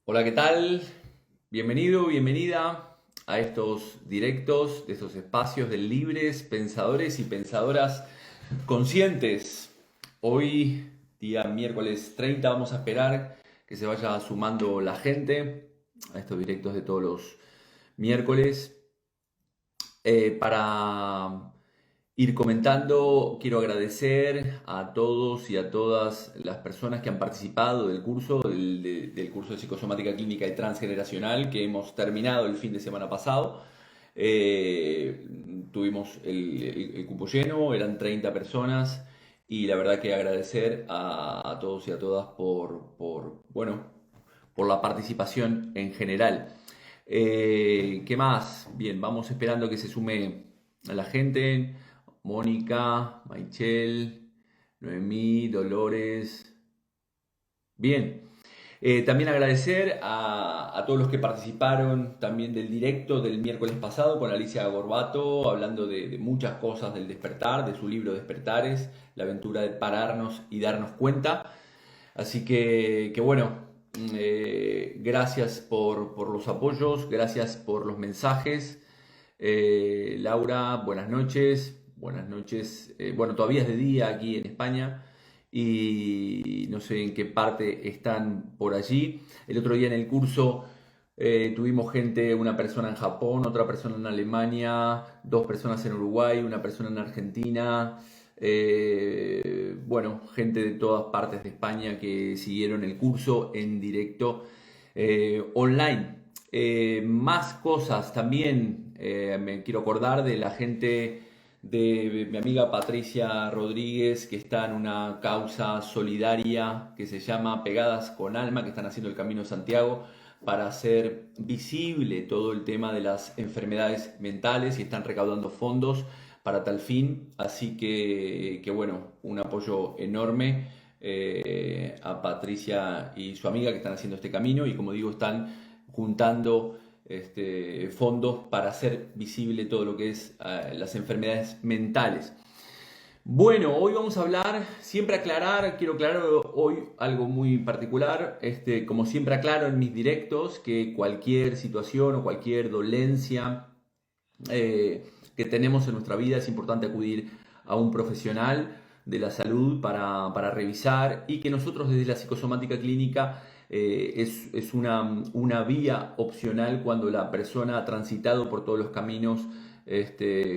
Hola, ¿qué tal? Bienvenido, bienvenida a estos directos, de estos espacios de libres pensadores y pensadoras conscientes. Hoy, día miércoles 30, vamos a esperar que se vaya sumando la gente a estos directos de todos los miércoles. Para ir comentando, quiero agradecer a todos y a todas las personas que han participado del curso, del curso de psicosomática clínica y transgeneracional que hemos terminado el fin de semana pasado. Eh, Tuvimos el cupo lleno, eran 30 personas y la verdad que agradecer a todos y a todas bueno, por la participación en general. ¿Qué más? Bien, vamos esperando que se sume a la gente. Mónica, Maichel, Noemí, Dolores. Bien. También agradecer a todos los que participaron también del directo del miércoles pasado con Alicia Gorbato, hablando de muchas cosas del despertar, de su libro Despertares, la aventura de pararnos y darnos cuenta. Así que bueno, gracias por los apoyos, gracias por los mensajes. Laura, buenas noches. Buenas noches. Bueno, todavía es de día aquí en España y no sé en qué parte están por allí. El otro día en el curso tuvimos gente, una persona en Japón, otra persona en Alemania, dos personas en Uruguay, una persona en Argentina. Bueno, gente de todas partes de España que siguieron el curso en directo online. Más cosas también me quiero acordar de la gente de mi amiga Patricia Rodríguez, que está en una causa solidaria que se llama Pegadas con Alma, que están haciendo el Camino de Santiago para hacer visible todo el tema de las enfermedades mentales y están recaudando fondos para tal fin. Así que bueno, un apoyo enorme a Patricia y su amiga que están haciendo este camino y como digo, están juntando fondos para hacer visible todo lo que es las enfermedades mentales. Bueno, hoy vamos a hablar, siempre aclarar, quiero aclarar hoy algo muy particular, como siempre aclaro en mis directos, que cualquier situación o cualquier dolencia que tenemos en nuestra vida es importante acudir a un profesional de la salud para revisar y que nosotros desde la psicosomática clínica es una vía opcional cuando la persona ha transitado por todos los caminos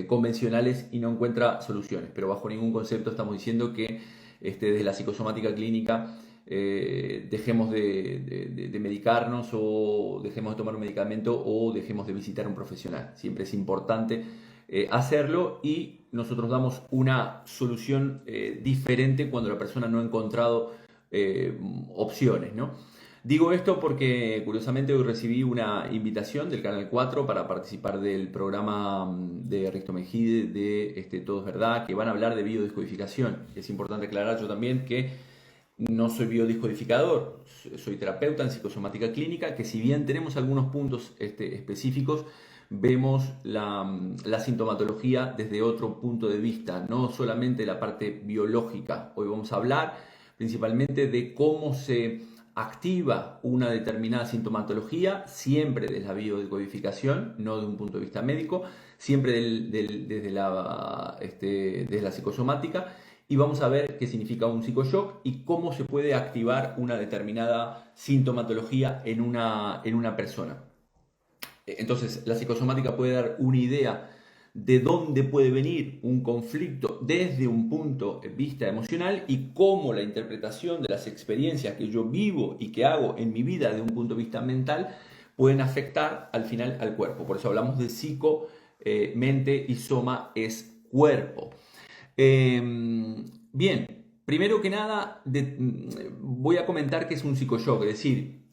convencionales y no encuentra soluciones. Pero bajo ningún concepto estamos diciendo que desde la psicosomática clínica dejemos de medicarnos o dejemos de tomar un medicamento o dejemos de visitar a un profesional. Siempre es importante hacerlo y nosotros damos una solución diferente cuando la persona no ha encontrado opciones, ¿no? Digo esto porque curiosamente hoy recibí una invitación del Canal 4 para participar del programa de Risto Mejide de Todo es Verdad, que van a hablar de biodescodificación. Es importante aclarar yo también que no soy biodescodificador, soy terapeuta en psicosomática clínica, que si bien tenemos algunos puntos específicos, vemos la sintomatología desde otro punto de vista, no solamente la parte biológica. Hoy vamos a hablar principalmente de cómo se activa una determinada sintomatología, siempre desde la biodescodificación, no de un punto de vista médico, siempre desde la psicosomática, y vamos a ver qué significa un psicoshock y cómo se puede activar una determinada sintomatología en una persona. Entonces, la psicosomática puede dar una idea de dónde puede venir un conflicto desde un punto de vista emocional y cómo la interpretación de las experiencias que yo vivo y que hago en mi vida de un punto de vista mental pueden afectar al final al cuerpo. Por eso hablamos de psico, mente y soma es cuerpo. Bien, primero que nada voy a comentar que es un psicoshock, es decir,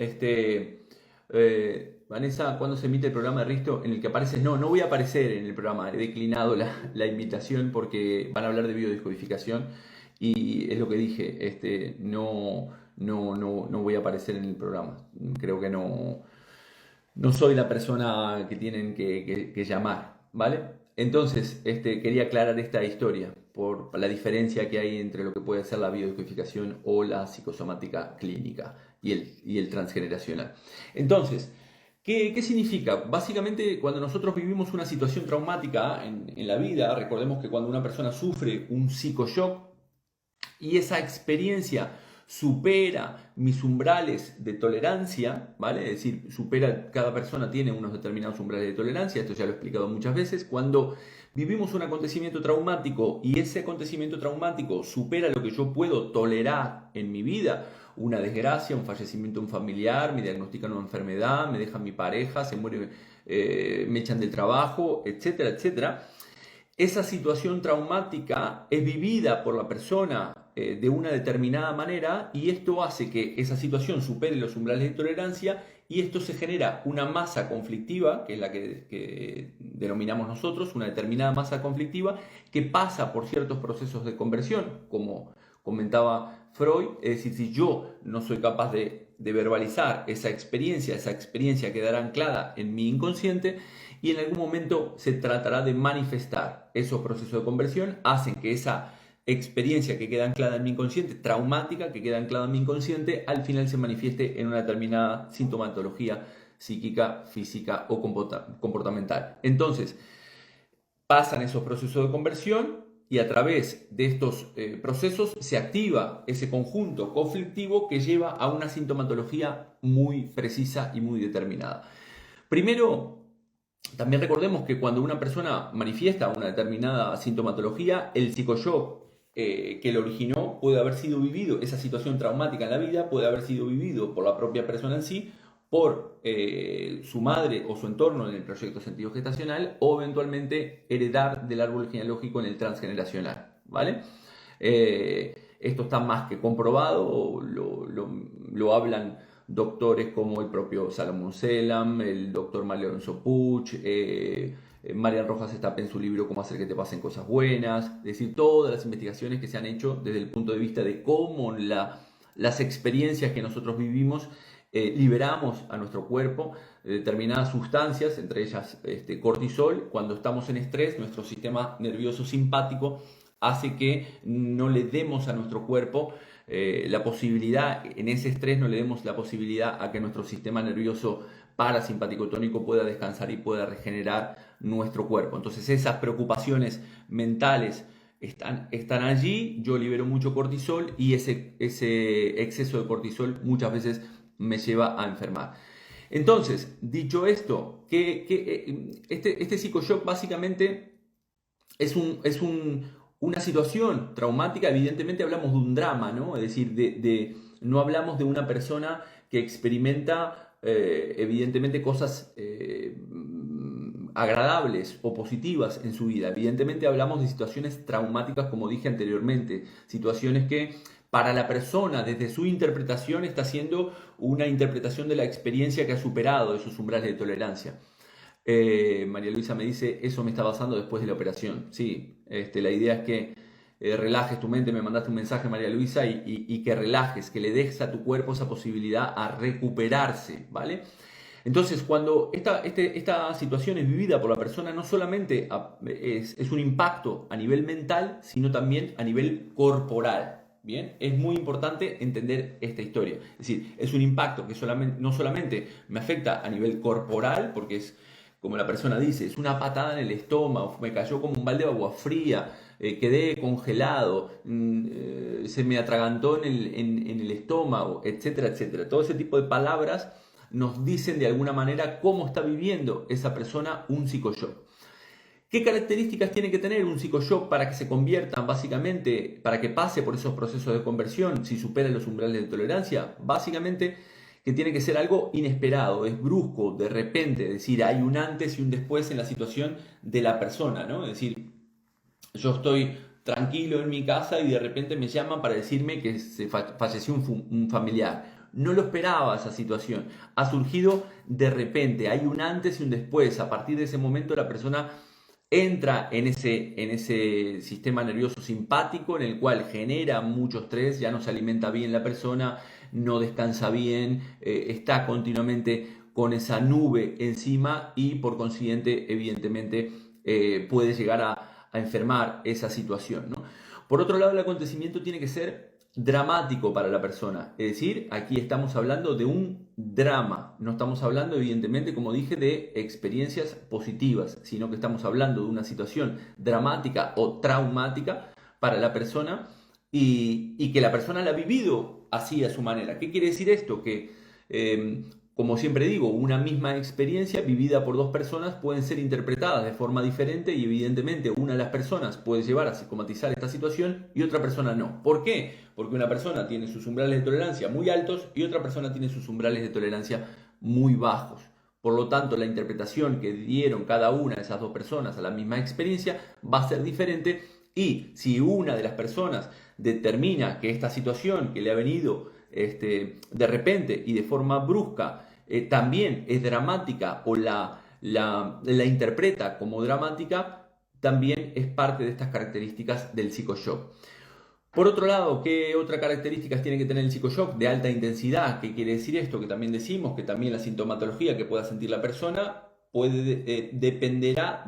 Vanessa, ¿cuándo se emite el programa de Risto en el que apareces? No, no voy a aparecer en el programa, he declinado la invitación porque van a hablar de biodescodificación y es lo que dije, no voy a aparecer en el programa. Creo que no soy la persona que tienen que llamar, ¿vale? Entonces, quería aclarar esta historia por la diferencia que hay entre lo que puede ser la biodescodificación o la psicosomática clínica y el transgeneracional. Entonces, ¿qué significa? Básicamente, cuando nosotros vivimos una situación traumática en la vida, recordemos que cuando una persona sufre un psicoshock y esa experiencia supera mis umbrales de tolerancia, ¿vale? Es decir, cada persona tiene unos determinados umbrales de tolerancia, esto ya lo he explicado muchas veces. Cuando vivimos un acontecimiento traumático y ese acontecimiento traumático supera lo que yo puedo tolerar en mi vida, una desgracia, un fallecimiento de un familiar, me diagnostican una enfermedad, me dejan mi pareja, se muere, me echan del trabajo, etcétera, etcétera. Esa situación traumática es vivida por la persona de una determinada manera y esto hace que esa situación supere los umbrales de tolerancia y esto se genera una masa conflictiva, que es la que denominamos nosotros, una determinada masa conflictiva que pasa por ciertos procesos de conversión, como comentaba Freud. Es decir, si yo no soy capaz de verbalizar esa experiencia quedará anclada en mi inconsciente y en algún momento se tratará de manifestar. Esos procesos de conversión hacen que esa experiencia que queda anclada en mi inconsciente, traumática, que queda anclada en mi inconsciente, al final se manifieste en una determinada sintomatología psíquica, física o comportamental. Entonces, pasan esos procesos de conversión y a través de estos procesos se activa ese conjunto conflictivo que lleva a una sintomatología muy precisa y muy determinada. Primero, también recordemos que cuando una persona manifiesta una determinada sintomatología, el psicoshock que lo originó puede haber sido vivido, esa situación traumática en la vida puede haber sido vivido por la propia persona en sí, por su madre o su entorno en el proyecto sentido gestacional o eventualmente heredar del árbol genealógico en el transgeneracional, ¿vale? Esto está más que comprobado, lo hablan doctores como el propio Salomón Selam, el doctor Mario Alonso Puig, Marian Rojas Estapé en su libro Cómo hacer que te pasen cosas buenas, es decir, todas las investigaciones que se han hecho desde el punto de vista de cómo las experiencias que nosotros vivimos liberamos a nuestro cuerpo determinadas sustancias, entre ellas cortisol. Cuando estamos en estrés, nuestro sistema nervioso simpático hace que no le demos a nuestro cuerpo la posibilidad, en ese estrés no le demos la posibilidad a que nuestro sistema nervioso parasimpático tónico pueda descansar y pueda regenerar nuestro cuerpo. Entonces esas preocupaciones mentales están allí, yo libero mucho cortisol y ese exceso de cortisol muchas veces me lleva a enfermar. Entonces, dicho esto, este psicoshock básicamente es una situación traumática. Evidentemente hablamos de un drama, ¿no? Es decir, no hablamos de una persona que experimenta evidentemente cosas agradables o positivas en su vida. Evidentemente hablamos de situaciones traumáticas, como dije anteriormente, situaciones que para la persona desde su interpretación está haciendo una interpretación de la experiencia que ha superado esos umbrales de tolerancia. María Luisa me dice, eso me está pasando después de la operación. Sí, la idea es que relajes tu mente, me mandaste un mensaje María Luisa, y que relajes, que le des a tu cuerpo esa posibilidad a recuperarse, ¿vale? Entonces, cuando esta situación es vivida por la persona, no solamente es un impacto a nivel mental, sino también a nivel corporal. Bien, es muy importante entender esta historia. Es decir, es un impacto que no solamente me afecta a nivel corporal, porque es, como la persona dice, es una patada en el estómago, me cayó como un balde de agua fría, quedé congelado, se me atragantó en el estómago, etcétera, etcétera. Todo ese tipo de palabras nos dicen de alguna manera cómo está viviendo esa persona un psicoshock. ¿Qué características tiene que tener un psicoshock para que se conviertan, básicamente, para que pase por esos procesos de conversión, si supera los umbrales de tolerancia? Básicamente que tiene que ser algo inesperado, es brusco, de repente, es decir, hay un antes y un después en la situación de la persona, ¿no? Es decir, yo estoy tranquilo en mi casa y de repente me llaman para decirme que falleció un familiar. No lo esperaba esa situación, ha surgido de repente, hay un antes y un después. A partir de ese momento la persona entra en ese sistema nervioso simpático en el cual genera mucho estrés, ya no se alimenta bien la persona, no descansa bien, está continuamente con esa nube encima y por consiguiente, evidentemente, puede llegar a enfermar esa situación, ¿no? Por otro lado, el acontecimiento tiene que ser dramático para la persona. Es decir, aquí estamos hablando de un drama. No estamos hablando, evidentemente, como dije, de experiencias positivas, sino que estamos hablando de una situación dramática o traumática para la persona y que la persona la ha vivido así a su manera. ¿Qué quiere decir esto? Que, como siempre digo, una misma experiencia vivida por dos personas pueden ser interpretadas de forma diferente y evidentemente una de las personas puede llevar a psicomatizar esta situación y otra persona no. ¿Por qué? Porque una persona tiene sus umbrales de tolerancia muy altos y otra persona tiene sus umbrales de tolerancia muy bajos. Por lo tanto, la interpretación que dieron cada una de esas dos personas a la misma experiencia va a ser diferente y si una de las personas determina que esta situación que le ha venido de repente y de forma brusca también es dramática o la interpreta como dramática, también es parte de estas características del psicoshock. Por otro lado, ¿qué otras características tiene que tener el psicoshock? De alta intensidad. ¿Qué quiere decir esto? Que también decimos que también la sintomatología que pueda sentir la persona dependerá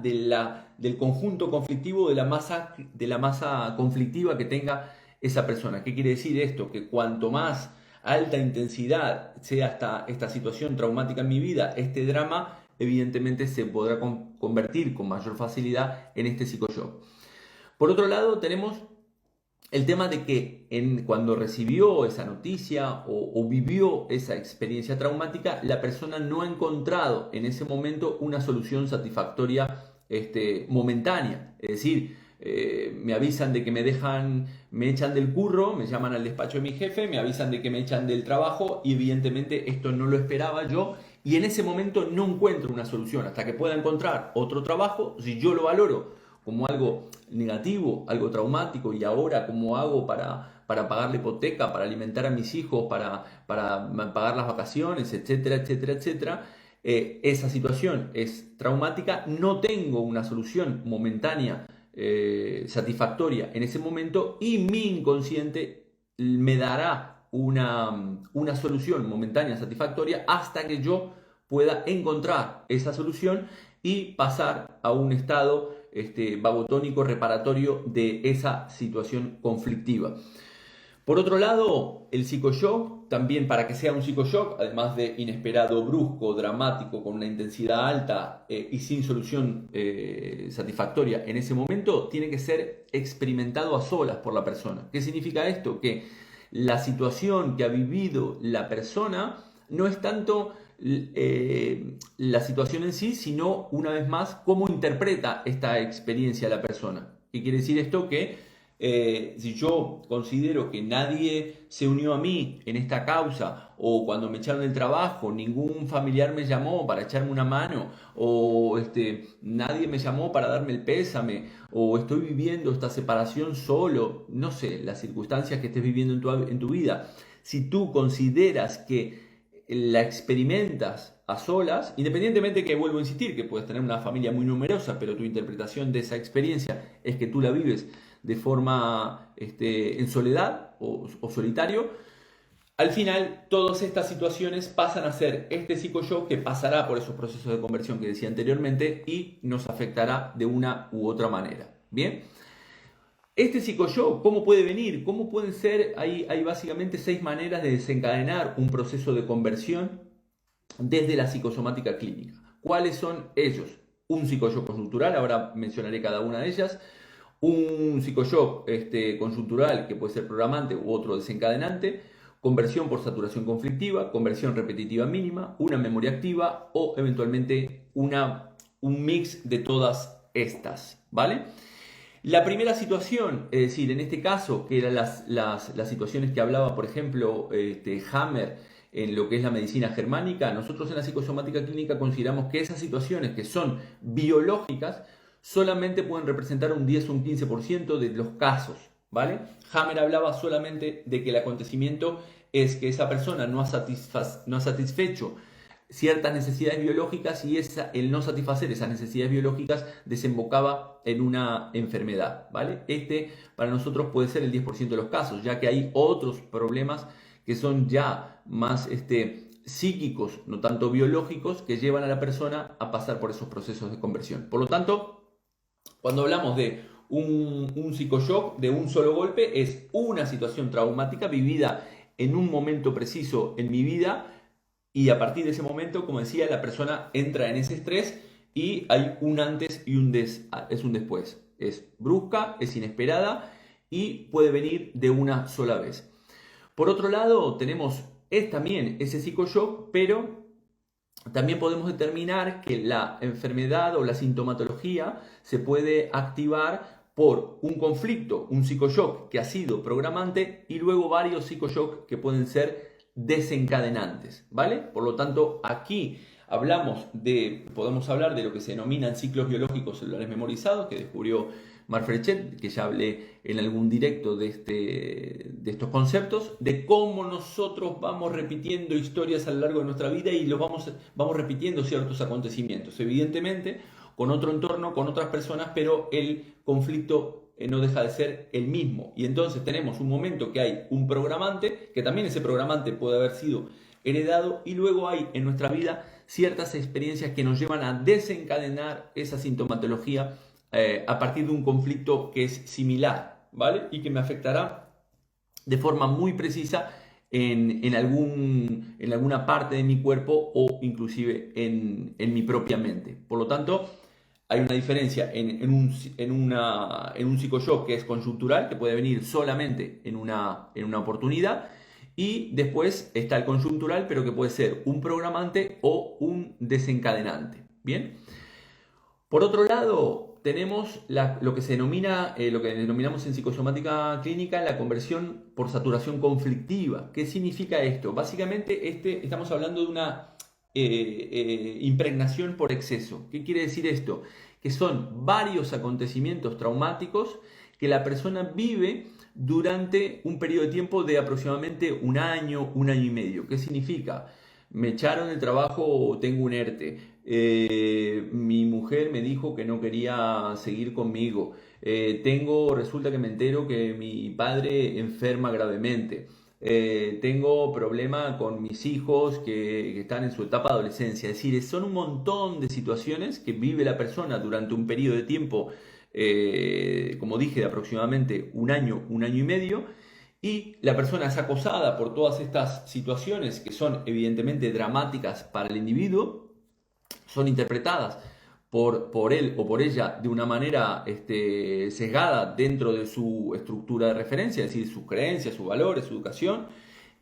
del conjunto conflictivo, de la masa conflictiva que tenga esa persona. ¿Qué quiere decir esto? Que cuanto más alta intensidad sea esta situación traumática en mi vida, este drama, evidentemente se podrá convertir con mayor facilidad en este psicoshock. Por otro lado, tenemos el tema de que cuando recibió esa noticia o vivió esa experiencia traumática, la persona no ha encontrado en ese momento una solución satisfactoria momentánea. Es decir, me avisan de que me echan del curro, me llaman al despacho de mi jefe, me avisan de que me echan del trabajo y evidentemente esto no lo esperaba yo y en ese momento no encuentro una solución hasta que pueda encontrar otro trabajo. Si yo lo valoro como algo negativo, algo traumático y ahora cómo hago para pagar la hipoteca, para alimentar a mis hijos, para pagar las vacaciones, etcétera, etcétera, etcétera. Esa situación es traumática, no tengo una solución momentánea satisfactoria en ese momento y mi inconsciente me dará una solución momentánea satisfactoria hasta que yo pueda encontrar esa solución y pasar a un estado vagotónico reparatorio de esa situación conflictiva. Por otro lado, el psicoshock, también para que sea un psicoshock, además de inesperado, brusco, dramático, con una intensidad alta y sin solución satisfactoria en ese momento, tiene que ser experimentado a solas por la persona. ¿Qué significa esto? Que la situación que ha vivido la persona no es tanto la situación en sí, sino una vez más cómo interpreta esta experiencia la persona. ¿Qué quiere decir esto? Que si yo considero que nadie se unió a mí en esta causa o cuando me echaron del trabajo ningún familiar me llamó para echarme una mano o nadie me llamó para darme el pésame o estoy viviendo esta separación solo, no sé, las circunstancias que estés viviendo en tu vida, si tú consideras que la experimentas a solas, independientemente que vuelvo a insistir que puedes tener una familia muy numerosa, pero tu interpretación de esa experiencia es que tú la vives de forma en soledad o solitario, al final todas estas situaciones pasan a ser este psicoshock que pasará por esos procesos de conversión que decía anteriormente y nos afectará de una u otra manera. Bien, este psicoshock, ¿cómo puede venir? ¿Cómo pueden ser? Hay básicamente 6 maneras de desencadenar un proceso de conversión desde la psicosomática clínica. ¿Cuáles son ellos? Un psicoshock conjuntural, ahora mencionaré cada una de ellas. Un psicoshock conjuntural que puede ser programante u otro desencadenante. Conversión por saturación conflictiva, conversión repetitiva mínima, una memoria activa o eventualmente un mix de todas estas, ¿vale? La primera situación, es decir, en este caso, que eran las situaciones que hablaba, por ejemplo, Hammer en lo que es la medicina germánica, nosotros en la psicosomática clínica consideramos que esas situaciones que son biológicas solamente pueden representar un 10 o un 15% de los casos, ¿vale? Hammer hablaba solamente de que el acontecimiento es que esa persona no ha satisfecho ciertas necesidades biológicas y el no satisfacer esas necesidades biológicas desembocaba en una enfermedad, ¿vale? Para nosotros puede ser el 10% de los casos, ya que hay otros problemas que son ya más psíquicos, no tanto biológicos, que llevan a la persona a pasar por esos procesos de conversión. Por lo tanto, Cuando hablamos de un psicoshock de un solo golpe, es una situación traumática vivida en un momento preciso en mi vida y a partir de ese momento, como decía, la persona entra en ese estrés y hay un antes y es un después. Es brusca, es inesperada y puede venir de una sola vez. Por otro lado, es también ese psicoshock, pero también podemos determinar que la enfermedad o la sintomatología se puede activar por un conflicto, un psicoshock que ha sido programante y luego varios psicoshocks que pueden ser desencadenantes, ¿vale? Por lo tanto, aquí podemos hablar de lo que se denominan ciclos biológicos celulares memorizados, que descubrió Mark Frechet, que ya hablé en algún directo de estos conceptos, de cómo nosotros vamos repitiendo historias a lo largo de nuestra vida y vamos repitiendo ciertos acontecimientos, evidentemente con otro entorno, con otras personas, pero el conflicto no deja de ser el mismo. Y entonces tenemos un momento que hay un programante, que también ese programante puede haber sido heredado, y luego hay en nuestra vida ciertas experiencias que nos llevan a desencadenar esa sintomatología a partir de un conflicto que es similar, ¿vale? Y que me afectará de forma muy precisa en alguna parte de mi cuerpo o inclusive en mi propia mente. Por lo tanto, hay una diferencia en un psicoshock que es conjuntural, que puede venir solamente en una oportunidad, y después está el conjuntural, pero que puede ser un programante o un desencadenante. Bien. Por otro lado, tenemos lo que lo que denominamos en psicosomática clínica la conversión por saturación conflictiva. ¿Qué significa esto? Básicamente estamos hablando de una impregnación por exceso. ¿Qué quiere decir esto? Que son varios acontecimientos traumáticos que la persona vive durante un periodo de tiempo de aproximadamente un año y medio. ¿Qué significa? Me echaron el trabajo o tengo un ERTE. Mi mujer me dijo que no quería seguir conmigo. Resulta que me entero que mi padre enferma gravemente. Tengo problema con mis hijos que están en su etapa de adolescencia. Es decir, son un montón de situaciones que vive la persona durante un periodo de tiempo, como dije, de aproximadamente un año y medio. Y la persona es acosada por todas estas situaciones que son evidentemente dramáticas para el individuo, son interpretadas por él o por ella de una manera sesgada dentro de su estructura de referencia, es decir, sus creencias, sus valores, su educación,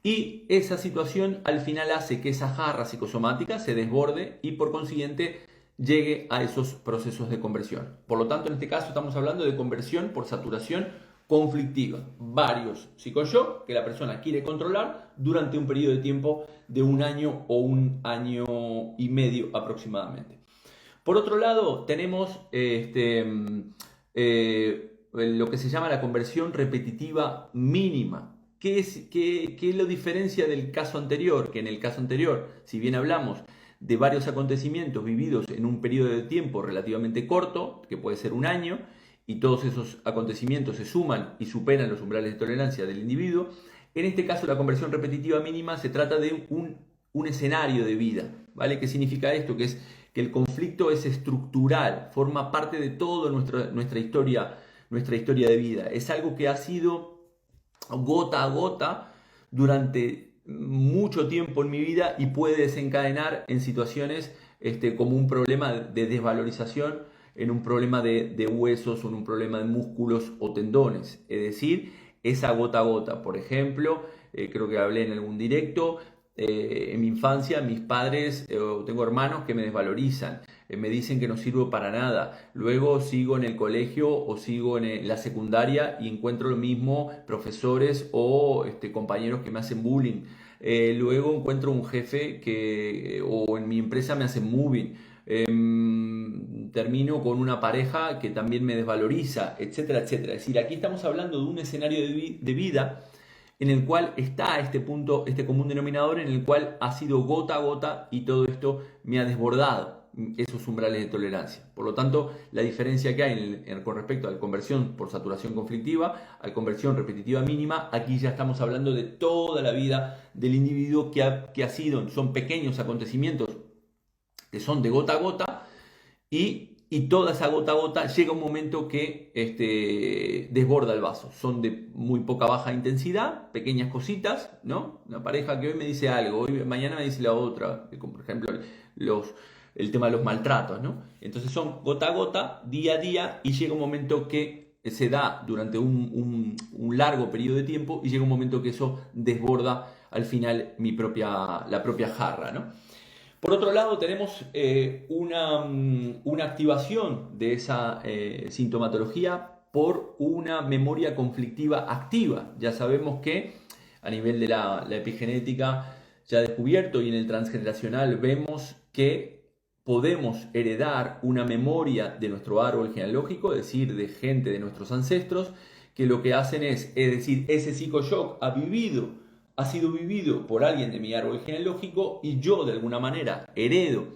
y esa situación al final hace que esa jarra psicosomática se desborde y por consiguiente llegue a esos procesos de conversión. Por lo tanto, en este caso estamos hablando de conversión por saturación conflictiva, varios psicoshocks que la persona quiere controlar durante un periodo de tiempo de un año o un año y medio aproximadamente. Por otro lado, tenemos lo que se llama la conversión repetitiva mínima. ¿Qué lo diferencia del caso anterior? Que en el caso anterior, si bien hablamos de varios acontecimientos vividos en un periodo de tiempo relativamente corto, que puede ser un año, y todos esos acontecimientos se suman y superan los umbrales de tolerancia del individuo, en este caso la conversión repetitiva mínima se trata de un escenario de vida, ¿vale? ¿Qué significa esto? Que es que el conflicto es estructural, forma parte de toda nuestra historia de vida. Es algo que ha sido gota a gota durante mucho tiempo en mi vida y puede desencadenar en situaciones como un problema de desvalorización, en un problema de huesos o en un problema de músculos o tendones. Es decir, esa gota a gota. Por ejemplo, creo que hablé en algún directo, en mi infancia mis padres, tengo hermanos que me desvalorizan, me dicen que no sirvo para nada. Luego sigo en el colegio o sigo en la secundaria y encuentro lo mismo, profesores o compañeros que me hacen bullying. Luego encuentro un jefe o en mi empresa me hacen moving. Termino con una pareja que también me desvaloriza, etcétera, etcétera. Es decir, aquí estamos hablando de un escenario de vida en el cual está este punto, este común denominador, en el cual ha sido gota a gota y todo esto me ha desbordado esos umbrales de tolerancia. Por lo tanto, la diferencia que hay con respecto a la conversión por saturación conflictiva, a la conversión repetitiva mínima, aquí ya estamos hablando de toda la vida del individuo que ha sido, son pequeños acontecimientos que son de gota a gota y y toda esa gota a gota llega un momento que desborda el vaso. Son de muy poca baja intensidad, pequeñas cositas, ¿no? Una pareja que hoy me dice algo, mañana me dice la otra, como por ejemplo el tema de los maltratos, ¿no? Entonces son gota a gota, día a día, y llega un momento que se da durante un largo periodo de tiempo y llega un momento que eso desborda al final la propia jarra, ¿no? Por otro lado, tenemos una activación de esa sintomatología por una memoria conflictiva activa. Ya sabemos que a nivel de la epigenética ya descubierto y en el transgeneracional vemos que podemos heredar una memoria de nuestro árbol genealógico, es decir, de gente de nuestros ancestros, que lo que hacen es decir, ese psicoshock ha sido vivido por alguien de mi árbol genealógico y yo de alguna manera heredo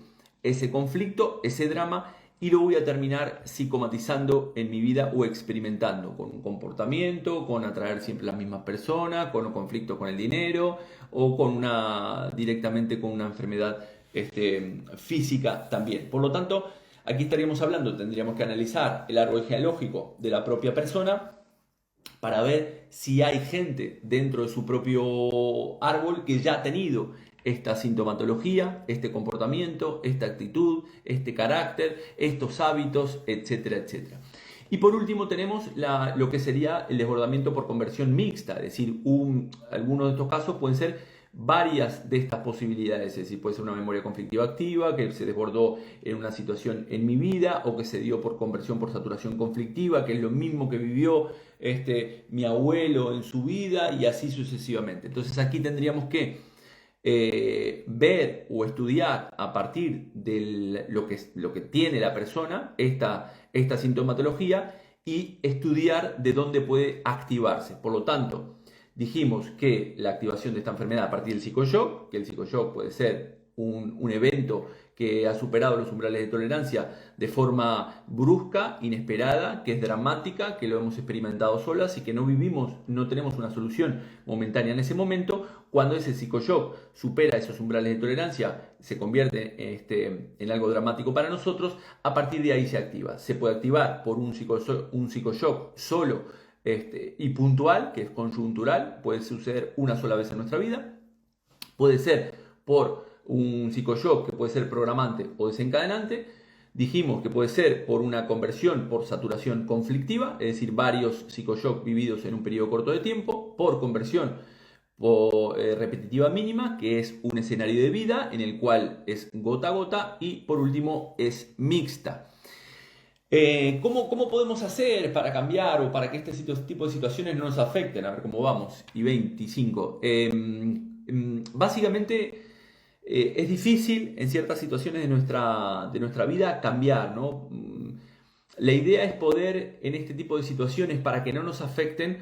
ese conflicto, ese drama, y lo voy a terminar psicomatizando en mi vida o experimentando con un comportamiento, con atraer siempre las mismas personas, con un conflicto con el dinero o directamente con una enfermedad física también. Por lo tanto, aquí estaríamos hablando, tendríamos que analizar el árbol genealógico de la propia persona para ver si hay gente dentro de su propio árbol que ya ha tenido esta sintomatología, este comportamiento, esta actitud, este carácter, estos hábitos, etcétera, etcétera. Y por último tenemos lo que sería el desbordamiento por conversión mixta, es decir, algunos de estos casos pueden ser varias de estas posibilidades, es decir, puede ser una memoria conflictiva activa que se desbordó en una situación en mi vida o que se dio por conversión por saturación conflictiva, que es lo mismo que vivió mi abuelo en su vida y así sucesivamente. Entonces aquí tendríamos que ver o estudiar a partir de lo que tiene la persona, esta sintomatología, y estudiar de dónde puede activarse. Por lo tanto, dijimos que la activación de esta enfermedad a partir del psicoshock, que el psicoshock puede ser un evento que ha superado los umbrales de tolerancia de forma brusca, inesperada, que es dramática, que lo hemos experimentado solas y que no tenemos una solución momentánea en ese momento. Cuando ese psicoshock supera esos umbrales de tolerancia, se convierte en algo dramático para nosotros, a partir de ahí se activa. Se puede activar por un psicoshock solo y puntual, que es conjuntural, puede suceder una sola vez en nuestra vida. Puede ser por un psicoshock que puede ser programante o desencadenante. Dijimos que puede ser por una conversión por saturación conflictiva, es decir, varios psicoshocks vividos en un periodo corto de tiempo, por conversión repetitiva mínima, que es un escenario de vida en el cual es gota a gota, y por último es mixta. ¿Cómo podemos hacer para cambiar o para que este tipo de situaciones no nos afecten? A ver cómo vamos. Y 25. Básicamente es difícil en ciertas situaciones de nuestra vida cambiar, ¿no? La idea es poder en este tipo de situaciones, para que no nos afecten,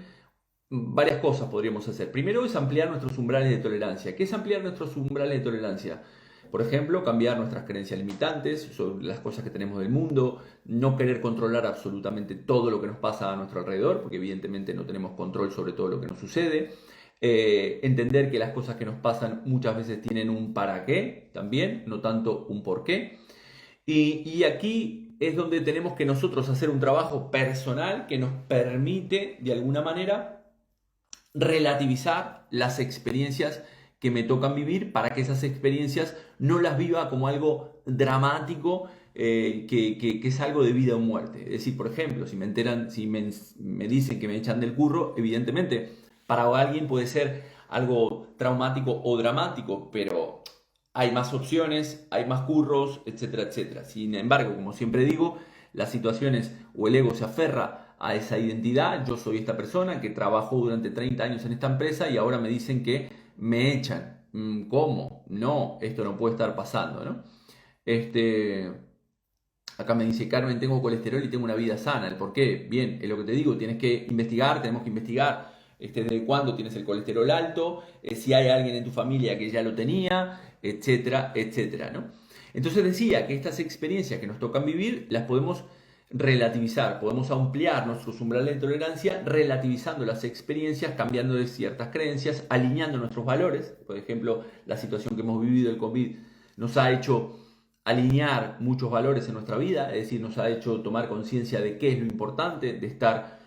varias cosas podríamos hacer. Primero es ampliar nuestros umbrales de tolerancia. ¿Qué es ampliar nuestros umbrales de tolerancia? Por ejemplo, cambiar nuestras creencias limitantes sobre las cosas que tenemos del mundo, no querer controlar absolutamente todo lo que nos pasa a nuestro alrededor, porque evidentemente no tenemos control sobre todo lo que nos sucede. Entender que las cosas que nos pasan muchas veces tienen un para qué también, no tanto un por qué. Y aquí es donde tenemos que nosotros hacer un trabajo personal que nos permite, de alguna manera, relativizar las experiencias que me tocan vivir, para que esas experiencias no las viva como algo dramático, que es algo de vida o muerte. Es decir, por ejemplo, si me dicen que me echan del curro, evidentemente para alguien puede ser algo traumático o dramático, pero hay más opciones, hay más curros, etcétera, etcétera. Sin embargo, como siempre digo, las situaciones o el ego se aferra a esa identidad. Yo soy esta persona que trabajó durante 30 años en esta empresa y ahora me dicen que me echan. ¿Cómo? No, esto no puede estar pasando, ¿no? Acá me dice Carmen, tengo colesterol y tengo una vida sana. ¿El por qué? Bien, es lo que te digo, tienes que investigar, tenemos que investigar desde cuándo tienes el colesterol alto, si hay alguien en tu familia que ya lo tenía, etcétera, etcétera, ¿no? Entonces decía que estas experiencias que nos tocan vivir las podemos relativizar, podemos ampliar nuestros umbrales de tolerancia relativizando las experiencias, cambiando de ciertas creencias, alineando nuestros valores. Por ejemplo, la situación que hemos vivido, el COVID, nos ha hecho alinear muchos valores en nuestra vida, es decir, nos ha hecho tomar conciencia de qué es lo importante, de estar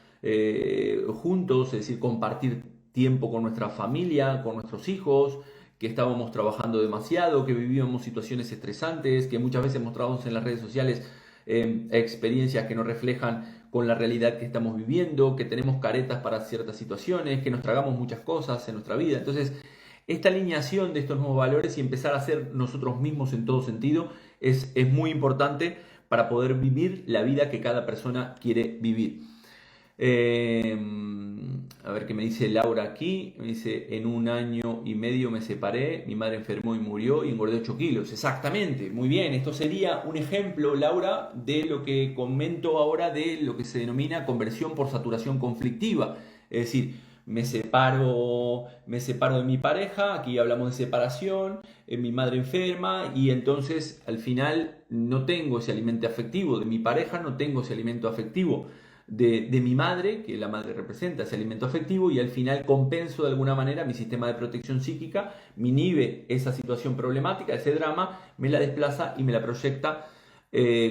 juntos, es decir, compartir tiempo con nuestra familia, con nuestros hijos, que estábamos trabajando demasiado, que vivíamos situaciones estresantes, que muchas veces mostramos en las redes sociales experiencias que no reflejan con la realidad que estamos viviendo, que tenemos caretas para ciertas situaciones, que nos tragamos muchas cosas en nuestra vida. Entonces, esta alineación de estos nuevos valores y empezar a ser nosotros mismos en todo sentido es muy importante para poder vivir la vida que cada persona quiere vivir. A ver qué me dice Laura aquí. Me dice, en 1 año y medio me separé, mi madre enfermó y murió y engordé 8 kilos. Exactamente, muy bien. Esto sería un ejemplo, Laura, de lo que comento ahora de lo que se denomina conversión por saturación conflictiva. Es decir, me separo de mi pareja, aquí hablamos de separación, mi madre enferma y entonces al final no tengo ese alimento afectivo de mi pareja, no tengo ese alimento afectivo de mi madre, que la madre representa ese alimento afectivo, y al final compenso de alguna manera mi sistema de protección psíquica, me inhibe esa situación problemática, ese drama, me la desplaza y me la proyecta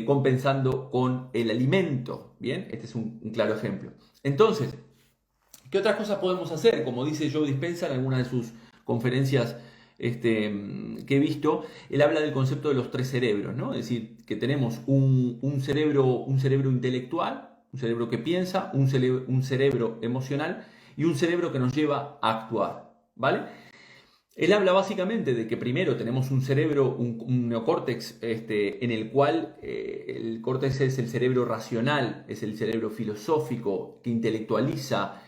compensando con el alimento. Bien, este es un claro ejemplo. Entonces, ¿qué otras cosas podemos hacer? Como dice Joe Dispenza en alguna de sus conferencias que he visto, él habla del concepto de los 3 cerebros, ¿no? Es decir, que tenemos un cerebro intelectual, un cerebro que piensa, un cerebro emocional y un cerebro que nos lleva a actuar, ¿vale? Él habla básicamente de que primero tenemos un cerebro, un neocórtex, en el cual el córtex es el cerebro racional, es el cerebro filosófico, que intelectualiza,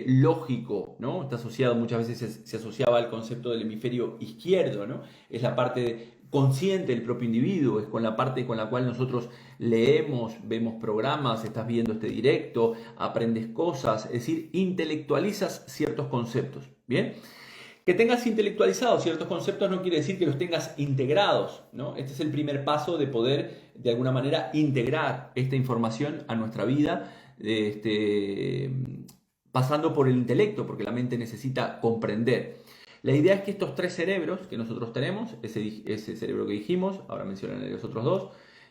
lógico, ¿no? Está asociado, muchas veces se asociaba al concepto del hemisferio izquierdo, ¿no? Es la parte consciente del propio individuo, es con la parte con la cual nosotros leemos, vemos programas, estás viendo este directo, aprendes cosas, es decir, intelectualizas ciertos conceptos, ¿bien? Que tengas intelectualizados ciertos conceptos no quiere decir que los tengas integrados, ¿no? Este es el primer paso de poder, de alguna manera, integrar esta información a nuestra vida, pasando por el intelecto, porque la mente necesita comprender. La idea es que estos 3 cerebros que nosotros tenemos, ese cerebro que dijimos, ahora mencionaré los otros 2,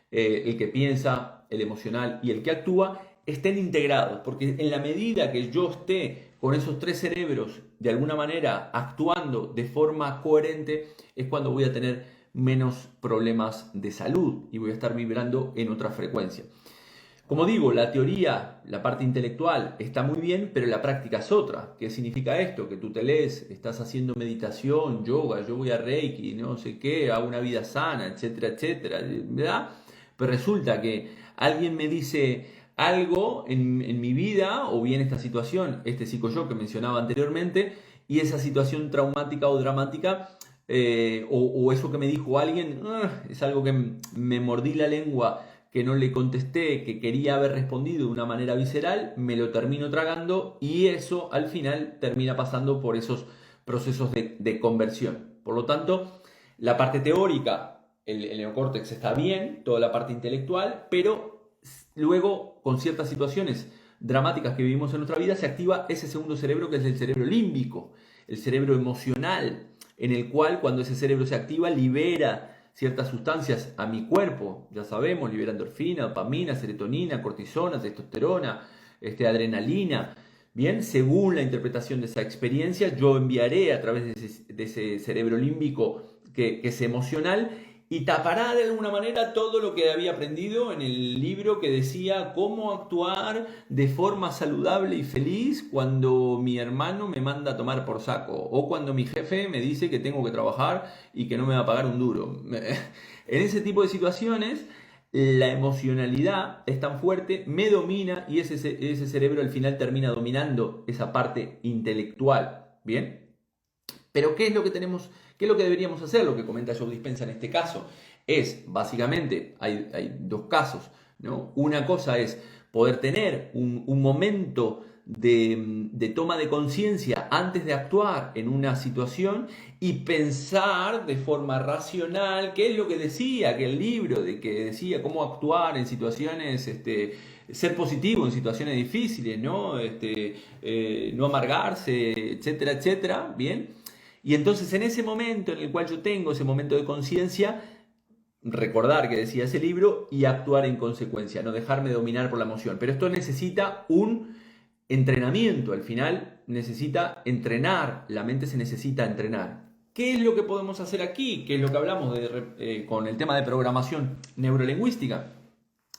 el que piensa, el emocional y el que actúa, estén integrados, porque en la medida que yo esté con esos 3 cerebros de alguna manera actuando de forma coherente, es cuando voy a tener menos problemas de salud y voy a estar vibrando en otra frecuencia. Como digo, la teoría, la parte intelectual está muy bien, pero la práctica es otra. ¿Qué significa esto? Que tú te lees, estás haciendo meditación, yoga, yo voy a Reiki, no sé qué, hago una vida sana, etcétera, etcétera, ¿verdad? Pero resulta que alguien me dice algo en mi vida, o bien esta situación, este psicoyo que mencionaba anteriormente, y esa situación traumática o dramática, o eso que me dijo alguien, es algo que me mordí la lengua, que no le contesté, que quería haber respondido de una manera visceral, me lo termino tragando y eso al final termina pasando por esos procesos de conversión. Por lo tanto, la parte teórica, el neocórtex está bien, toda la parte intelectual, pero luego con ciertas situaciones dramáticas que vivimos en nuestra vida se activa ese segundo cerebro que es el cerebro límbico, el cerebro emocional, en el cual cuando ese cerebro se activa libera ciertas sustancias a mi cuerpo, ya sabemos, libera endorfina, dopamina, serotonina, cortisona, testosterona, adrenalina. Bien, según la interpretación de esa experiencia, yo enviaré a través de ese cerebro límbico que es emocional y tapará de alguna manera todo lo que había aprendido en el libro que decía cómo actuar de forma saludable y feliz cuando mi hermano me manda a tomar por saco o cuando mi jefe me dice que tengo que trabajar y que no me va a pagar un duro. En ese tipo de situaciones la emocionalidad es tan fuerte, me domina y ese cerebro al final termina dominando esa parte intelectual. ¿Bien? Pero ¿qué es lo que tenemos? ¿Qué es lo que deberíamos hacer? Lo que comenta Joe Dispenza en este caso es, básicamente, hay 2 casos, ¿no? Una cosa es poder tener un momento de toma de conciencia antes de actuar en una situación y pensar de forma racional qué es lo que decía aquel libro, que decía cómo actuar en situaciones, ser positivo en situaciones difíciles, ¿no? No amargarse, etcétera, etcétera, ¿bien? Y entonces en ese momento en el cual yo tengo ese momento de conciencia, recordar que decía ese libro y actuar en consecuencia, no dejarme dominar por la emoción. Pero esto necesita un entrenamiento, al final necesita entrenar, la mente se necesita entrenar. ¿Qué es lo que podemos hacer aquí? ¿Qué es lo que hablamos con el tema de programación neurolingüística?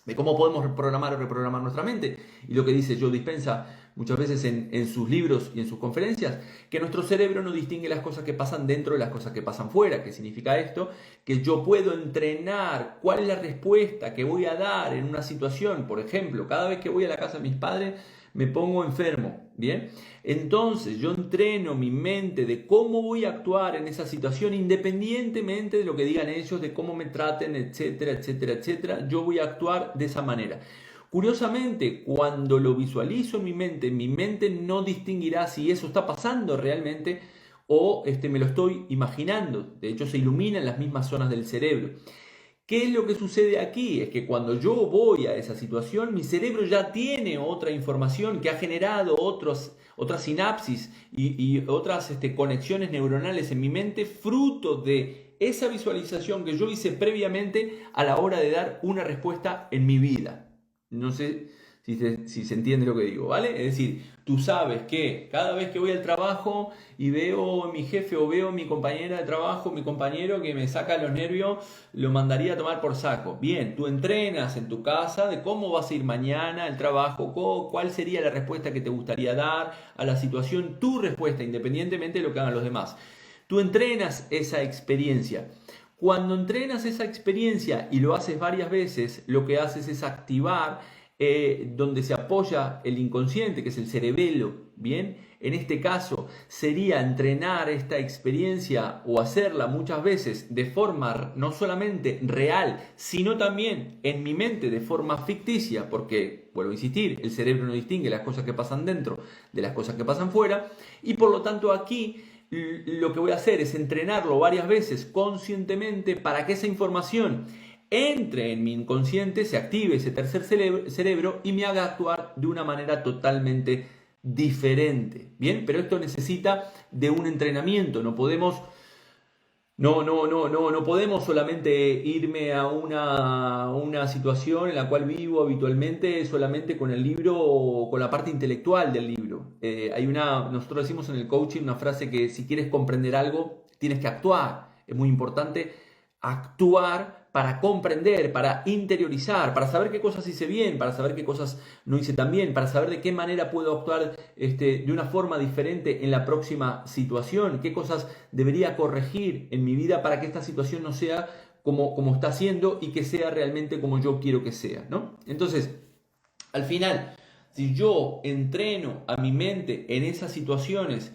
De cómo podemos programar o reprogramar nuestra mente. Y lo que dice Joe Dispenza muchas veces en sus libros y en sus conferencias, que nuestro cerebro no distingue las cosas que pasan dentro de las cosas que pasan fuera. ¿Qué significa esto? Que yo puedo entrenar cuál es la respuesta que voy a dar en una situación. Por ejemplo, cada vez que voy a la casa de mis padres me pongo enfermo, ¿bien? Entonces yo entreno mi mente de cómo voy a actuar en esa situación independientemente de lo que digan ellos, de cómo me traten, etcétera, etcétera, etcétera. Yo voy a actuar de esa manera. Curiosamente, cuando lo visualizo en mi mente no distinguirá si eso está pasando realmente o me lo estoy imaginando. De hecho, se iluminan las mismas zonas del cerebro. ¿Qué es lo que sucede aquí? Es que cuando yo voy a esa situación, mi cerebro ya tiene otra información que ha generado otras sinapsis y otras conexiones neuronales en mi mente, fruto de esa visualización que yo hice previamente a la hora de dar una respuesta en mi vida. No sé si se entiende lo que digo, ¿vale? Es decir, tú sabes que cada vez que voy al trabajo y veo a mi jefe o veo a mi compañera de trabajo, mi compañero que me saca los nervios, lo mandaría a tomar por saco. Bien, tú entrenas en tu casa de cómo vas a ir mañana al trabajo, cuál sería la respuesta que te gustaría dar a la situación, tu respuesta, independientemente de lo que hagan los demás. Tú entrenas esa experiencia. Cuando entrenas esa experiencia y lo haces varias veces, lo que haces es activar donde se apoya el inconsciente, que es el cerebelo, ¿bien? En este caso sería entrenar esta experiencia o hacerla muchas veces de forma no solamente real, sino también en mi mente de forma ficticia, porque, vuelvo a insistir, el cerebro no distingue las cosas que pasan dentro de las cosas que pasan fuera, y por lo tanto aquí lo que voy a hacer es entrenarlo varias veces conscientemente para que esa información entre en mi inconsciente, se active ese tercer cerebro y me haga actuar de una manera totalmente diferente. Bien, pero esto necesita de un entrenamiento. No podemos solamente irme a una situación en la cual vivo habitualmente solamente con el libro o con la parte intelectual del libro. Nosotros decimos en el coaching una frase que si quieres comprender algo, tienes que actuar. Es muy importante actuar para comprender, para interiorizar, para saber qué cosas hice bien, para saber qué cosas no hice tan bien, para saber de qué manera puedo actuar de una forma diferente en la próxima situación, qué cosas debería corregir en mi vida para que esta situación no sea como está siendo y que sea realmente como yo quiero que sea, ¿no? Entonces, al final, si yo entreno a mi mente en esas situaciones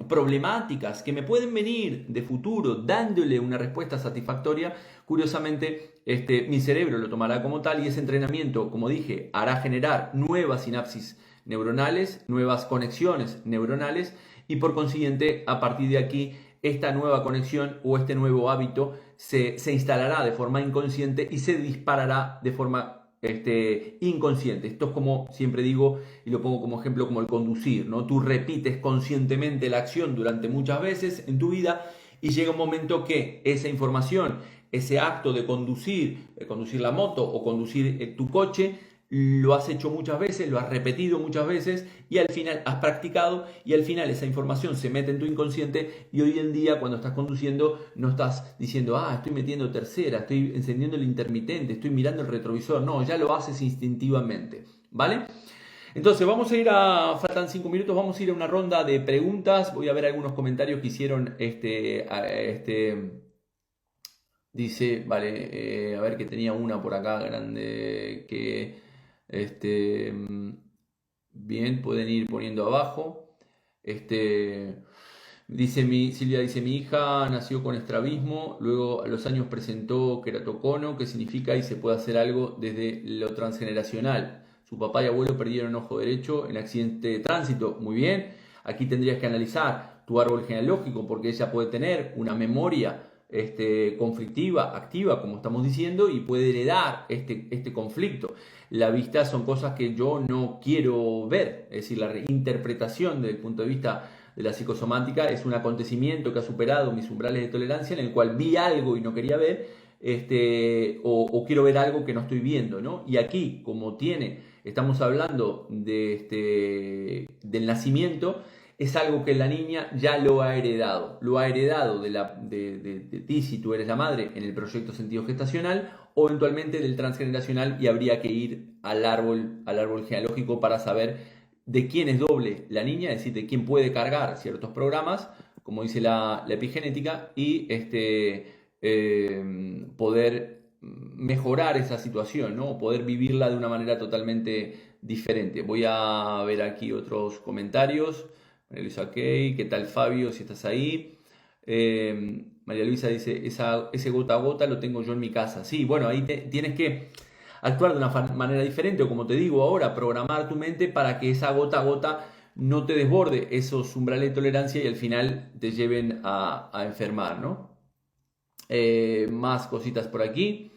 problemáticas que me pueden venir de futuro dándole una respuesta satisfactoria, curiosamente mi cerebro lo tomará como tal y ese entrenamiento, como dije, hará generar nuevas sinapsis neuronales, nuevas conexiones neuronales y por consiguiente a partir de aquí esta nueva conexión o este nuevo hábito se instalará de forma inconsciente y se disparará de forma inconsciente. Esto es como siempre digo y lo pongo como ejemplo como el conducir, ¿no? Tú repites conscientemente la acción durante muchas veces en tu vida y llega un momento que esa información, ese acto de conducir la moto o conducir tu coche, lo has hecho muchas veces, lo has repetido muchas veces y al final has practicado y al final esa información se mete en tu inconsciente y hoy en día cuando estás conduciendo no estás diciendo, estoy metiendo tercera, estoy encendiendo el intermitente, estoy mirando el retrovisor, no, ya lo haces instintivamente, ¿vale? Entonces faltan 5 minutos, vamos a ir a una ronda de preguntas, voy a ver algunos comentarios que hicieron dice, vale, a ver que tenía una por acá grande que bien, pueden ir poniendo abajo. Silvia dice, mi hija nació con estrabismo, luego a los años presentó queratocono, que significa y se puede hacer algo desde lo transgeneracional. Su papá y abuelo perdieron ojo derecho en accidente de tránsito. Muy bien, aquí tendrías que analizar tu árbol genealógico porque ella puede tener una memoria conflictiva, activa, como estamos diciendo, y puede heredar este conflicto. La vista son cosas que yo no quiero ver, es decir, la reinterpretación desde el punto de vista de la psicosomática es un acontecimiento que ha superado mis umbrales de tolerancia en el cual vi algo y no quería ver, o quiero ver algo que no estoy viendo, ¿no? Y aquí, como estamos hablando del nacimiento, es algo que la niña ya lo ha heredado de ti si tú eres la madre en el proyecto sentido gestacional o eventualmente del transgeneracional, y habría que ir al árbol genealógico para saber de quién es doble la niña, es decir, de quién puede cargar ciertos programas, como dice la epigenética, y poder mejorar esa situación, ¿no? Poder vivirla de una manera totalmente diferente. Voy a ver aquí otros comentarios. María Luisa, ok. ¿Qué tal, Fabio? Si estás ahí. María Luisa dice, ese gota a gota lo tengo yo en mi casa. Sí, bueno, ahí tienes que actuar de una manera diferente, o como te digo ahora, programar tu mente para que esa gota a gota no te desborde esos umbrales de tolerancia y al final te lleven a enfermar, ¿no? Más cositas por aquí.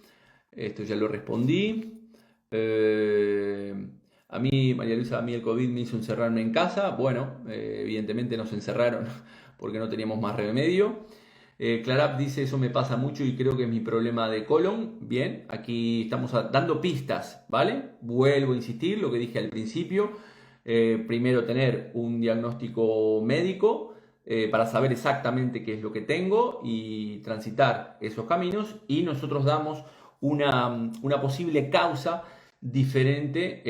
Esto ya lo respondí. A mí, María Luisa, a mí el COVID me hizo encerrarme en casa. Bueno, evidentemente nos encerraron porque no teníamos más remedio. Clarap dice, eso me pasa mucho y creo que es mi problema de colon. Bien, aquí estamos dando pistas, ¿vale? Vuelvo a insistir, lo que dije al principio. Primero tener un diagnóstico médico para saber exactamente qué es lo que tengo y transitar esos caminos, y nosotros damos una posible causa diferente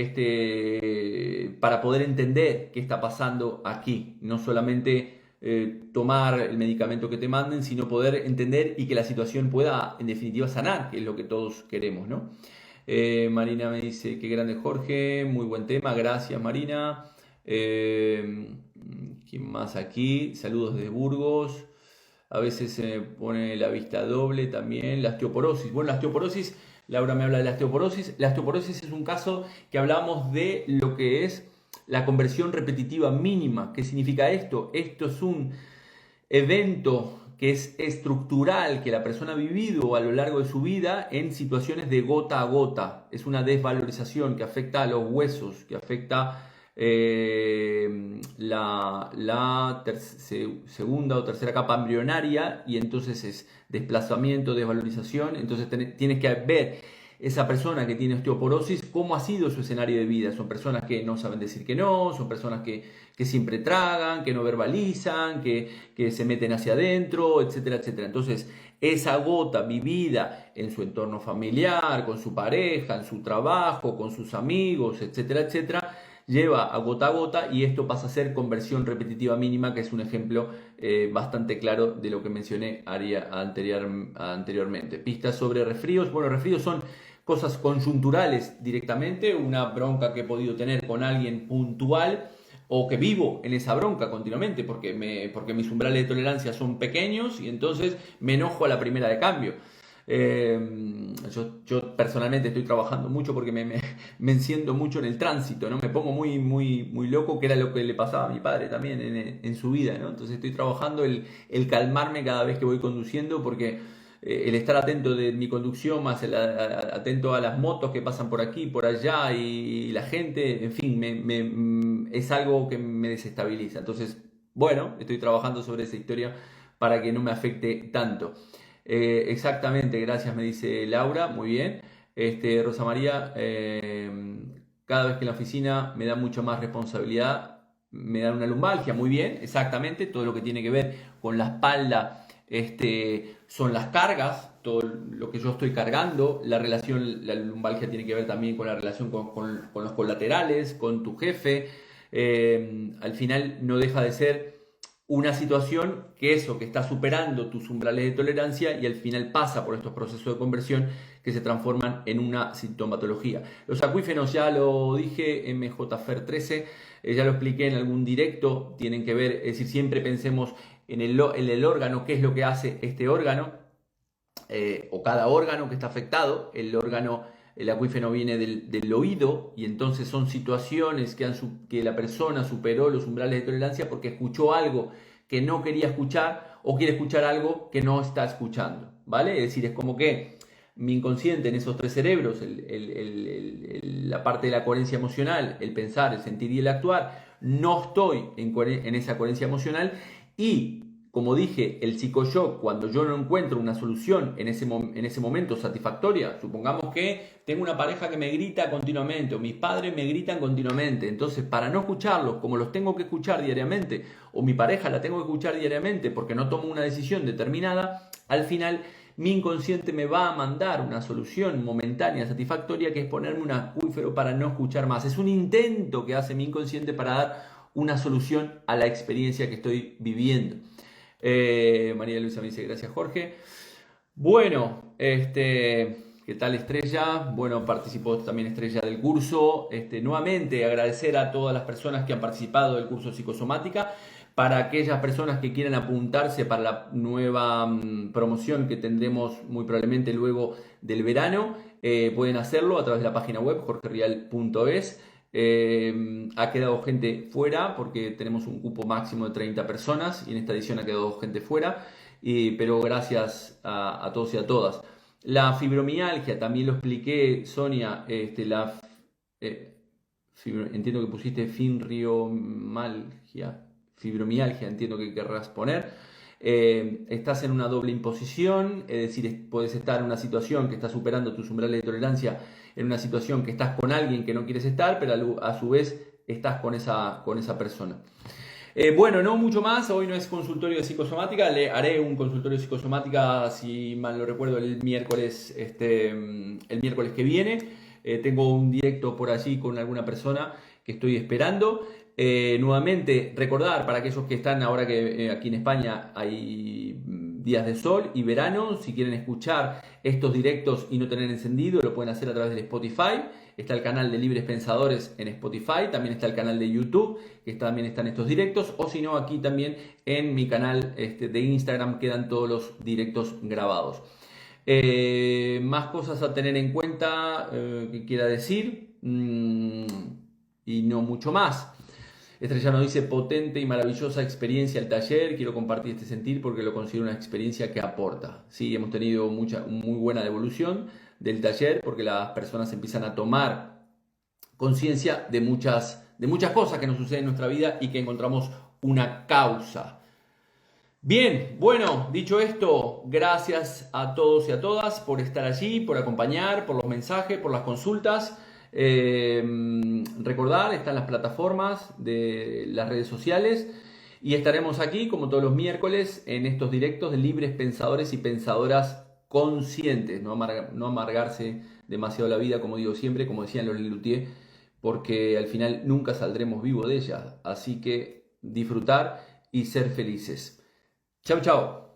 para poder entender qué está pasando aquí. No solamente tomar el medicamento que te manden, sino poder entender y que la situación pueda en definitiva sanar, que es lo que todos queremos, ¿no? Marina me dice, qué grande Jorge, muy buen tema, gracias Marina. ¿Quién más aquí? Saludos desde Burgos. A veces se me pone la vista doble también. La osteoporosis. Bueno, la osteoporosis, Laura me habla de la osteoporosis. La osteoporosis es un caso que hablamos de lo que es la conversión repetitiva mínima. ¿Qué significa esto? Esto es un evento que es estructural, que la persona ha vivido a lo largo de su vida en situaciones de gota a gota. Es una desvalorización que afecta a los huesos, que afecta segunda o tercera capa embrionaria, y entonces es desplazamiento, desvalorización. Entonces tienes que ver esa persona que tiene osteoporosis, cómo ha sido su escenario de vida. Son personas que no saben decir que no, son personas que siempre tragan, que no verbalizan, que se meten hacia adentro, etcétera, etcétera. Entonces, esa gota vivida en su entorno familiar, con su pareja, en su trabajo, con sus amigos, etcétera, etcétera, lleva a gota, y esto pasa a ser conversión repetitiva mínima, que es un ejemplo bastante claro de lo que mencioné anteriormente. Pistas sobre resfríos. Bueno, resfríos son cosas conjunturales directamente, una bronca que he podido tener con alguien puntual, o que vivo en esa bronca continuamente porque mis umbrales de tolerancia son pequeños y entonces me enojo a la primera de cambio. Yo personalmente estoy trabajando mucho porque me enciendo mucho en el tránsito, ¿no? Me pongo muy, muy, muy loco, que era lo que le pasaba a mi padre también en su vida, ¿no? Entonces estoy trabajando el calmarme cada vez que voy conduciendo, porque el estar atento de mi conducción, más atento a las motos que pasan por aquí, por allá, y la gente, en fin, es algo que me desestabiliza. Entonces, bueno, estoy trabajando sobre esa historia para que no me afecte tanto. Exactamente, gracias, me dice Laura, muy bien. Rosa María, cada vez que en la oficina me da mucha más responsabilidad, me da una lumbalgia, muy bien, exactamente, todo lo que tiene que ver con la espalda. Son las cargas, todo lo que yo estoy cargando. La lumbalgia tiene que ver también con la relación con los colaterales, con tu jefe. Al final no deja de ser una situación que está superando tus umbrales de tolerancia, y al final pasa por estos procesos de conversión que se transforman en una sintomatología. Los acuífenos, ya lo dije, MJFER 13, ya lo expliqué en algún directo, tienen que ver, es decir, siempre pensemos en el órgano, qué es lo que hace este órgano, o cada órgano que está afectado. El acuífeno viene del oído, y entonces son situaciones que la persona superó los umbrales de tolerancia porque escuchó algo que no quería escuchar, o quiere escuchar algo que no está escuchando, ¿vale? Es decir, es como que mi inconsciente en esos tres cerebros, la parte de la coherencia emocional, el pensar, el sentir y el actuar, no estoy en esa coherencia emocional, y como dije, el psicoyoc, cuando yo no encuentro una solución en ese momento satisfactoria, supongamos que tengo una pareja que me grita continuamente o mis padres me gritan continuamente, entonces para no escucharlos como los tengo que escuchar diariamente o mi pareja la tengo que escuchar diariamente porque no tomo una decisión determinada, al final mi inconsciente me va a mandar una solución momentánea, satisfactoria, que es ponerme un acuífero para no escuchar más. Es un intento que hace mi inconsciente para dar una solución a la experiencia que estoy viviendo. María Luisa me dice, gracias Jorge. Bueno, ¿qué tal Estrella? Bueno, participó también Estrella del curso. Nuevamente agradecer a todas las personas que han participado del curso Psicosomática. Para aquellas personas que quieran apuntarse para la nueva promoción que tendremos muy probablemente luego del verano, pueden hacerlo a través de la página web jorgerial.es. Ha quedado gente fuera porque tenemos un cupo máximo de 30 personas y en esta edición ha quedado gente fuera, pero gracias a todos y a todas. La fibromialgia, también lo expliqué, Sonia, entiendo que pusiste fibromialgia, entiendo que querrás poner. Estás en una doble imposición, es decir, puedes estar en una situación que está superando tus umbrales de tolerancia, en una situación que estás con alguien que no quieres estar, pero a su vez estás con esa persona. Bueno, no mucho más, hoy no es consultorio de psicosomática, le haré un consultorio de psicosomática, si mal no recuerdo, el miércoles que viene. Tengo un directo por allí con alguna persona que estoy esperando. Nuevamente, recordar para aquellos que están ahora que aquí en España hay días de sol y verano, si quieren escuchar estos directos y no tener encendido, lo pueden hacer a través del Spotify. Está el canal de Libres Pensadores en Spotify, también está el canal de YouTube, que también están estos directos, o si no, aquí también en mi canal de Instagram quedan todos los directos grabados. Más cosas a tener en cuenta que quiera decir, y no mucho más. Estrella nos dice, potente y maravillosa experiencia el taller, quiero compartir este sentir porque lo considero una experiencia que aporta. Sí, hemos tenido muy buena devolución del taller porque las personas empiezan a tomar conciencia de muchas cosas que nos suceden en nuestra vida y que encontramos una causa. Bien, bueno, dicho esto, gracias a todos y a todas por estar allí, por acompañar, por los mensajes, por las consultas. Recordar, están las plataformas de las redes sociales y estaremos aquí como todos los miércoles en estos directos de libres pensadores y pensadoras conscientes, no amargarse demasiado la vida, como digo siempre, como decían los Lelutier, porque al final nunca saldremos vivos de ella, así que disfrutar y ser felices. Chau, chau.